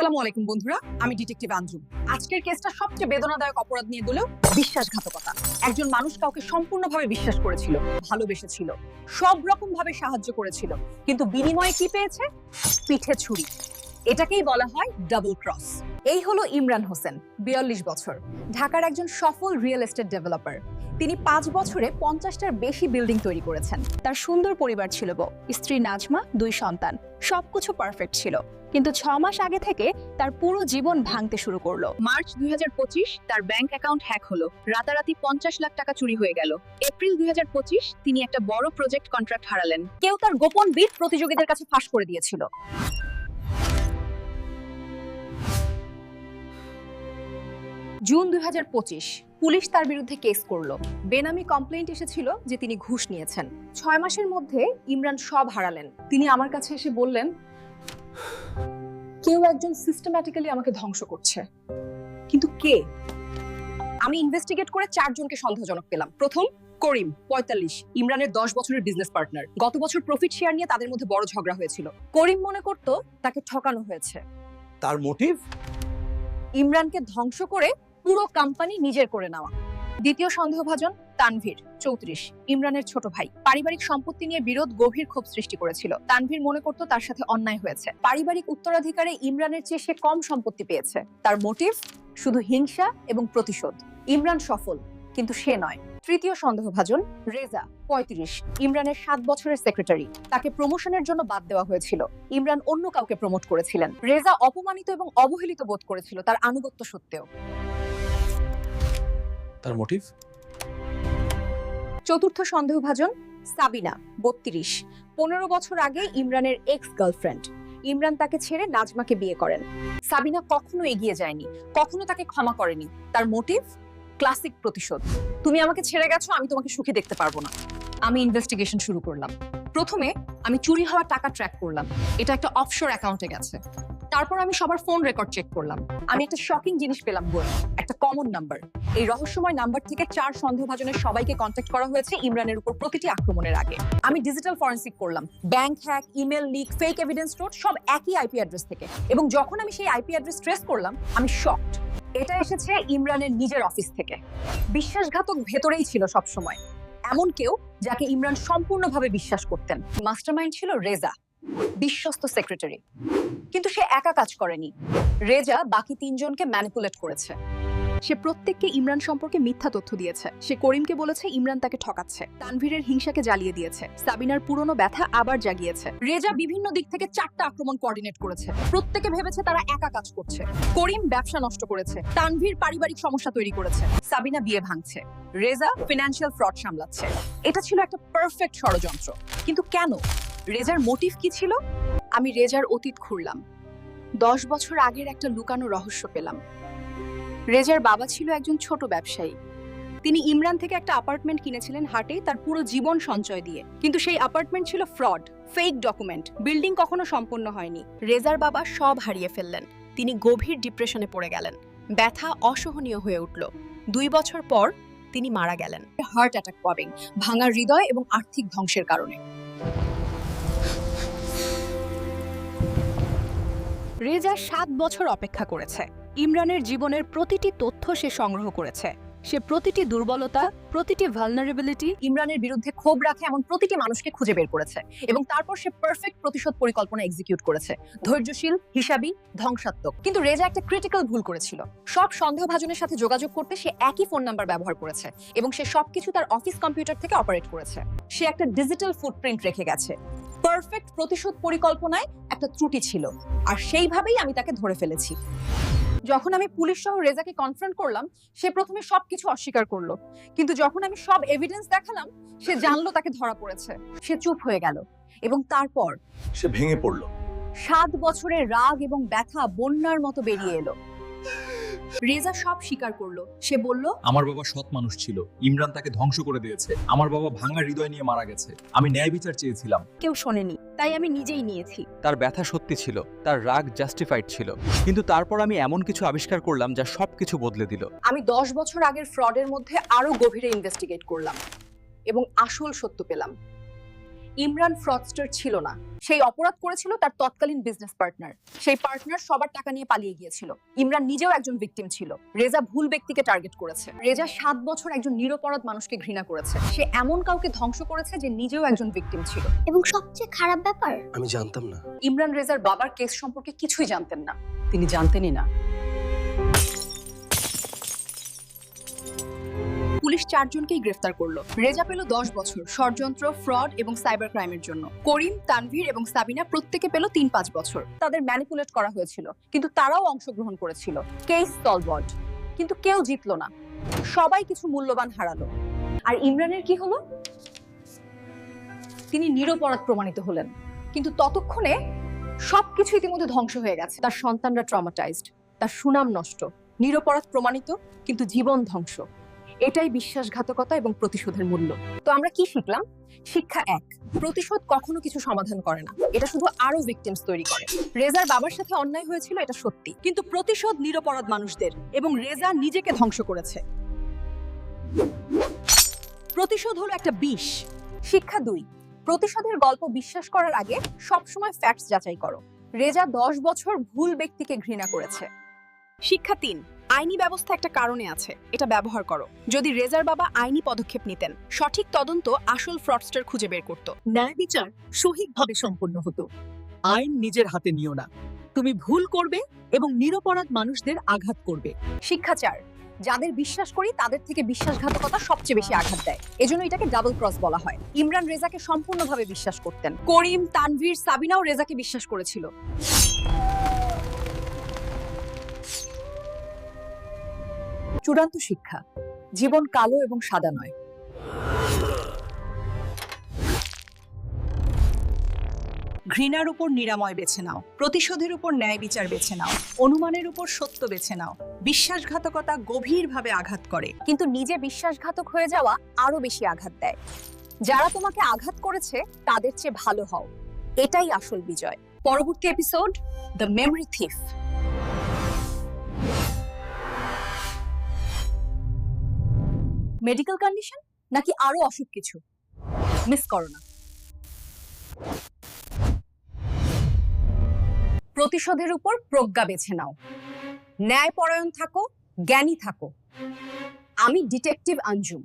আসসালামু আলাইকুম বন্ধুরা, আমি ডিটেকটিভ আঞ্জুম। আজকের কেসটা সবচেয়ে বেদনাদায়ক অপরাধ নিয়ে গেলেও বিশ্বাসঘাতকতা। একজন মানুষ কাউকে সম্পূর্ণভাবে বিশ্বাস করেছিল, ভালোবেসেছিল, সব রকম ভাবে সাহায্য করেছিল, কিন্তু বিনিময়ে কি পেয়েছে? পিঠে ছুরি। এটাকেই বলা হয় ডাবল ক্রস। এই হলো ইমরান হোসেন, 42 বছর, ঢাকার একজন সফল রিয়েল এস্টেট ডেভেলপার। তিনি 5 বছরে 50টার বেশি বিল্ডিং তৈরি করেছেন। তার সুন্দর পরিবার ছিল, স্ত্রী নাজমা, 2 সন্তান, সবকিছু পারফেক্ট ছিল। কিন্তু 6 মাস আগে থেকে তার পুরো জীবন ভাঙতে শুরু করলো। মার্চ 2025 তার ব্যাংক অ্যাকাউন্ট হ্যাক হলো, রাতারাতি 50 লাখ টাকা চুরি হয়ে গেল। এপ্রিল 2025 তিনি একটা বড় প্রজেক্ট কন্ট্রাক্ট হারালেন। কেউ তার গোপন বিড প্রতিযোগীদের কাছে ফাঁস করে দিয়েছিল। জুন 2025 পুলিশ তার বিরুদ্ধে কেস করলো। বেনামি কমপ্লেইন্ট এসেছিল যে তিনি ঘুষ নিয়েছেন। 6 মাসের মধ্যে ইমরান সব হারালেন। তিনি আমার কাছে এসে বললেন, কেউ একজন সিস্টেম্যাটিক্যালি আমাকে ধ্বংস করছে, কিন্তু কে? আমি ইনভেস্টিগেট করে 4 জনকে সন্দেহজনক পেলাম। প্রথম, করিম, 45, ইমরানের 10 বছরের বিজনেস পার্টনার। গত বছর প্রফিট শেয়ার নিয়ে তাদের মধ্যে বড় ঝগড়া হয়েছিল। করিম মনে করত তাকে ঠকানো হয়েছে। তার মোটিভ? ইমরানকে ধ্বংস করে পুরো কোম্পানি নিজের করে নেওয়া। দ্বিতীয় সন্দেহভাজন তানভীর, 34, ইমরানের ছোট ভাই। পারিবারিক সম্পত্তি নিয়ে বিরোধ গভীর ক্ষোভ সৃষ্টি করেছিল। তানভীর মনে করত তার সাথে অন্যায় হয়েছে। পারিবারিক উত্তরাধিকারে ইমরানের চেয়ে সে কম সম্পত্তি পেয়েছে। তার মোটিভ শুধু হিংসা এবং প্রতিশোধ। ইমরান সফল, কিন্তু সে নয়। তৃতীয় সন্দেহভাজন রেজা, 35, ইমরানের 7 বছরের সেক্রেটারি। তাকে প্রমোশনের জন্য বাদ দেওয়া হয়েছিল। ইমরান অন্য কাউকে প্রমোট করেছিলেন। রেজা অপমানিত এবং অবহেলিত বোধ করেছিল তার আনুগত্য সত্ত্বেও। তার মোটিভ? চতুর্থ সন্দেহভাজন সাবিনা, 32, 15 বছর আগে ইমরানের এক্স গার্লফ্রেন্ড। ইমরান তাকে ছেড়ে নাজমাকে বিয়ে করেন। সাবিনা কখনো এগিয়ে যায়নি, কখনো তাকে ক্ষমা করেনি। তার মোটিভ ক্লাসিক প্রতিশোধ। তুমি আমাকে ছেড়ে গেছো, আমি তোমাকে সুখী দেখতে পারবো না। আমি ইনভেস্টিগেশন শুরু করলাম। প্রথমে আমি চুরি হওয়া টাকা ট্র্যাক করলাম, এটা একটা অফশোর অ্যাকাউন্টে গেছে। তারপর আমি সবার ফোন রেকর্ড চেক করলাম। আমি একটা শকিং জিনিস পেলাম, একটা কমন নাম্বার। এই রহস্যময় নাম্বার থেকে 4 সন্দেহভাজনের সবাইকে কন্ট্যাক্ট করা হয়েছে ইমরানের উপর প্রতিটি আক্রমণের আগে। আমি ডিজিটাল ফরেনসিক করলাম, bank hack, email leak, fake evidence note, সব একই আইপি অ্যাড্রেস থেকে। এবং যখন আমি সেই আইপি অ্যাড্রেস ট্রেস করলাম, আমি শকড। এটা এসেছে ইমরানের নিজের অফিস থেকে। বিশ্বাসঘাতক ভেতরেই ছিল সব সময়, এমন কেউ যাকে ইমরান সম্পূর্ণভাবে বিশ্বাস করতেন। মাস্টারমাইন্ড ছিল রেজা, বিশ্বস্ত সেক্রেটারি। কিন্তু সে একা কাজ করেনি, রেজা বাকি 3 জনকে ম্যানিপুলেট করেছে। সে প্রত্যেককে ইমরান সম্পর্কে মিথ্যা তথ্য দিয়েছে। সে করিমকে বলেছে ইমরান তাকে ঠকাচ্ছে, তানভীরের হিংসাকে জ্বালিয়ে দিয়েছে, সাবিনার পুরনো ব্যথা আবার জাগিয়েছে। রেজা বিভিন্ন দিক থেকে 4টা আক্রমণ কোঅর্ডিনেট করেছে। প্রত্যেকে ভেবেছে তারা একা কাজ করছে। করিম ব্যবসা নষ্ট করেছে, তানভীর পারিবারিক সমস্যা তৈরি করেছে, সাবিনা বিয়ে ভাঙছে, রেজা ফিনান্সিয়াল ফ্রড সামলাচ্ছে। এটা ছিল একটা পারফেক্ট ষড়যন্ত্র। কিন্তু কেন? রেজার মোটিভ কি ছিল? আমি রেজার অতীত খুঁড়লাম। 10 বছর আগের একটা লুকানো রহস্য পেলাম। রেজার বাবা ছিল একজন ছোট ব্যবসায়ী। তিনি ইমরান থেকে একটা অ্যাপার্টমেন্ট কিনেছিলেন হাটে, তার পুরো জীবন সঞ্চয় দিয়ে। কিন্তু সেই অ্যাপার্টমেন্ট ছিল ফ্রড, ফেক ডকুমেন্ট, বিল্ডিং কখনো সম্পূর্ণ হয়নি। রেজার বাবা সব হারিয়ে ফেললেন। তিনি গভীর ডিপ্রেশনে পড়ে গেলেন। ব্যথা অসহনীয় হয়ে উঠল। 2 বছর পর তিনি মারা গেলেন, হার্ট অ্যাটাক পাবেন, ভাঙা হৃদয় এবং আর্থিক ধ্বংসের কারণে। রেজা 7 বছর অপেক্ষা করেছে। ইমরানের জীবনের প্রতিটি তথ্য সে সংগ্রহ করেছে। সে প্রতিটি দুর্বলতা, প্রতিটি ভালনারেবিলিটি, ইমরানের বিরুদ্ধে ক্ষোভ রাখে এমন প্রতিটি মানুষকে খুঁজে বের করেছে। এবং তারপর সে পারফেক্ট প্রতিশোধ পরিকল্পনা এক্সিকিউট করেছে, ধৈর্যশীল, হিসাবী, ধ্বংসাত্মক। কিন্তু রেজা একটা ক্রিটিক্যাল ভুল করেছিল। সব সন্দেহভাজনের সাথে যোগাযোগ করতে সে একই ফোন নাম্বার ব্যবহার করেছে এবং সে সবকিছু তার অফিস কম্পিউটার থেকে অপারেট করেছে। সে একটা ডিজিটাল ফুটপ্রিন্ট রেখে গেছে। পারফেক্ট প্রতিশোধ পরিকল্পনায় একটা ত্রুটি ছিল, আর সেইভাবেই আমি তাকে ধরে ফেলেছি। যখন আমি পুলিশ সহ রেজাকে কনফ্রন্ট করলাম, সে প্রথমে সবকিছু অস্বীকার করলো। কিন্তু যখন আমি সব এভিডেন্স দেখালাম, সে জানলো তাকে ধরা পড়েছে। সে চুপ হয়ে গেল এবং তারপর সে ভেঙে পড়ল। 7 বছরের রাগ এবং ব্যথা বন্যার মতো বেরিয়ে এলো। রেজা সব স্বীকার করলো। সে বলল, আমার বাবা সৎ মানুষ ছিল, ইমরান তাকে ধ্বংস করে দিয়েছে। আমার বাবা ভাঙা হৃদয় নিয়ে মারা গেছে। আমি ন্যায় বিচার চেয়েছিলাম, কেউ শোনেনি, তাই আমি নিজেই নিয়েছি। তার ব্যথা সত্যি ছিল, তার রাগ জাস্টিফাইড ছিল। কিন্তু তারপর আমি এমন কিছু আবিষ্কার করলাম যা সবকিছু বদলে দিল। আমি 10 বছর আগের ফ্রডের মধ্যে আরো গভীরে ইনভেস্টিগেট করলাম এবং আসল সত্য পেলাম। ইমরান ফ্রডস্টার ছিল না, সেই অপরাধ করেছিল তার তৎকালীন বিজনেস পার্টনার। সেই পার্টনার সবার টাকা নিয়ে পালিয়ে গিয়েছিল। ইমরান নিজেও একজন ভিকটিম ছিল। রেজা ভুল ব্যক্তিকে টার্গেট করেছে। রেজা 7 বছর একজন নিরপরাধ মানুষকে ঘৃণা করেছে। সে এমন কাউকে ধ্বংস করেছে যে নিজেও একজন ভিকটিম ছিল। এবং সবচেয়ে খারাপ ব্যাপার, আমি জানতাম না। ইমরান রেজার বাবার কেস সম্পর্কে কিছুই জানতেন না। তিনি জানতেনই না। পুলিশ 4 জনকেই গ্রেফতার করলো। রেজা পেল 10 বছর ষড়যন্ত্র, ফ্রড এবং সাইবার ক্রাইমের জন্য। করিম, তানভীর এবং সাবিনা প্রত্যেকে পেল 3-5 বছর। তাদের ম্যানিপুলেট করা হয়েছিল, কিন্তু তারাও অংশগ্রহণ করেছিল। কেস সলভড, কিন্তু কেউ জিতলো না। সবাই কিছু মূল্যবান হারালো। আর ইমরানের কি হলো? তিনি নিরপরাধ প্রমাণিত হলেন, কিন্তু ততক্ষণে সবকিছু ইতিমধ্যে ধ্বংস হয়ে গেছে। তার সন্তানরা ট্রমাটাইজড, তার সুনাম নষ্ট। নিরপরাধ প্রমাণিত, কিন্তু জীবন ধ্বংস। এটাই বিশ্বাসঘাতকতা এবং প্রতিশোধের মূল্য। তো আমরা কি শিখলাম? শিক্ষা 1, প্রতিশোধ কখনো কিছু সমাধান করে না, এটা শুধু আরো ভিকটিমস তৈরি করে। রেজার বাবার সাথে অন্যায় হয়েছিল, এটা সত্যি, কিন্তু প্রতিশোধ নিরপরাধ মানুষদের, এবং রেজা নিজেকে ধ্বংস করেছে। প্রতিশোধ হলো একটা বিষ। শিক্ষা 2, প্রতিশোধের গল্প বিশ্বাস করার আগে সবসময় ফ্যাক্টস যাচাই করো। রেজা 10 বছর ভুল ব্যক্তিকে ঘৃণা করেছে। শিক্ষা 3, আইনি ব্যবস্থা একটা কারণে আছে, এটা ব্যবহার করো। যদি রেজার বাবা আইনি পদক্ষেপ নিতেন, সঠিক তদন্ত আসল ফ্রডস্টার খুঁজে বের করত। ন্যায় বিচার সঠিকভাবে সম্পন্ন হতো। আইন নিজের হাতে নিও না। তুমি ভুল করবে এবং নিরপরাধ মানুষদের আঘাত করবে। শিক্ষা 4, যাদের বিশ্বাস করি তাদের থেকে বিশ্বাসঘাতকতা সবচেয়ে বেশি আঘাত দেয়। এজন্য এটাকে ডাবল ক্রস বলা হয়। ইমরান রেজাকে সম্পূর্ণভাবে বিশ্বাস করতেন। করিম, তানভীর, সাবিনাও রেজাকে বিশ্বাস করেছিল। চূড়ান্ত শিক্ষা, জীবন কালো এবং সাদা নয়। ঘৃণার উপর নিরাময় বেছে নাও, প্রতিশোধের উপর ন্যায় বিচার বেছে নাও, অনুমানের উপর সত্য বেছে নাও। বিশ্বাসঘাতকতা গভীরভাবে আঘাত করে। কিন্তু নিজে বিশ্বাসঘাতক হয়ে যাওয়া আরো বেশি আঘাত দেয়। যারা তোমাকে আঘাত করেছে তাদের চেয়ে ভালো হও, এটাই আসল বিজয়। পরবর্তী episode, the memory thief. Medical condition নাকি আরো অসুখ কিছু? মিস করো না। প্রতিশোধের উপর প্রজ্ঞা বেছে নাও। ন্যায়পরায়ণ থাকো, জ্ঞানী থাকো। আমি ডিটেকটিভ আঞ্জুম।